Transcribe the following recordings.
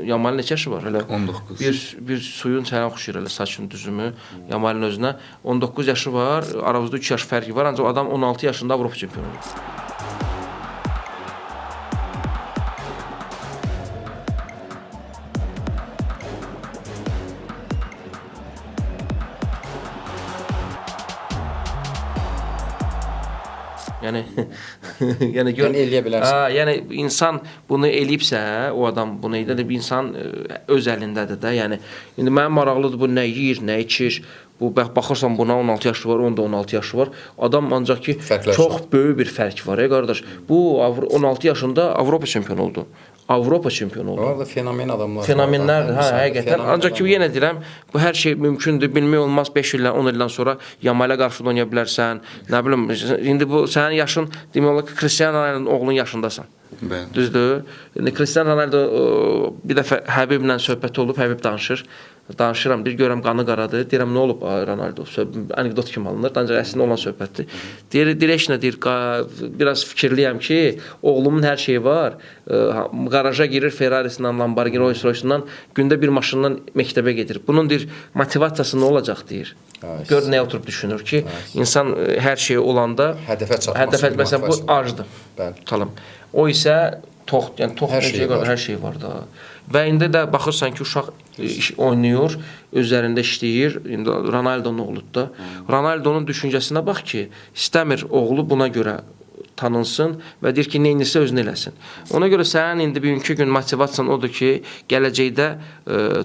Yamalın neçə yaşı var elə? 19. Bir suyun sənə oxşayır elə saçın düzümü Yamalın özünə. 19 yaşı var, aramızda 3 yaş fərqi var, ancaq adam 16 yaşında Avropa çempionu oldu. Yəni eləyə bilərsən. Yəni insan bunu eləyibsə, o adam bunu edə bir insan öz əlindədir də. Yəni indi mənim maraqlıdır bu nə yeyir, nə içir. Bu baxırsan buna 16 yaşı var, onda 16 yaşı var. Adam ancaq ki çox böyük bir fərq var qardaş. Bu 16 yaşında Avropa çempionu oldu. Avropa çempionu oldu. Orada fenomen adamlar. Fenomenlərdir, hə, həqiqətən. Ancaq ki yenə deyirəm, bu hər şey mümkündür. Bilmək olmaz 5 ildən, 10 ildən sonra Yamala qarşı oynaya bilərsən. Nə bilim, indi bu sənin yaşın demək olar ki, Cristiano Ronaldo'nun oğlunun yaşındasan. Bəli. Düzdür? İndi Cristiano Ronaldo bir dəfə Həbiblə söhbət olub, Həbib danışır. Danışıram, deyir, görəm qanı qaradır. Deyirəm, nə olub Ronaldo? Anekdot kimi alınır, ancaq əslində olan söhbətdir. Deyir, heç nə deyir, biraz fikirliyəm ki, oğlumun hər şeyi var. Qaraja girir, Ferrarisindən, Lamborghini, Rolls-Royce-undan, gündə bir maşından məktəbə gedir. Bunun deyir, motivasiyası nə olacaq deyir. Gör nəyə oturub düşünür ki, insan hər şeyi olanda hədəfə çatması. Məsələn, bu acdır. Tutalım. O isə tox, yəni tox hər şey var da. Və indi də baxırsan ki, uşaq oynayır, üzərində işləyir. İndi Ronaldo'nun oğludur da. Ronaldo'nun düşüncəsinə bax ki, istəmir oğlu buna görə tanınsın və deyir ki, neynirsə özünü eləsin. Ona görə sənin indi bugünkü gün motivasiyan odur ki, gələcəkdə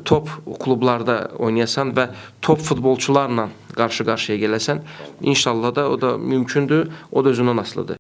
top klublarda oynayasan və top futbolçularla qarşı-qarşıya gələsən. İnşallah da o da mümkündür, o da özündən asılıdır.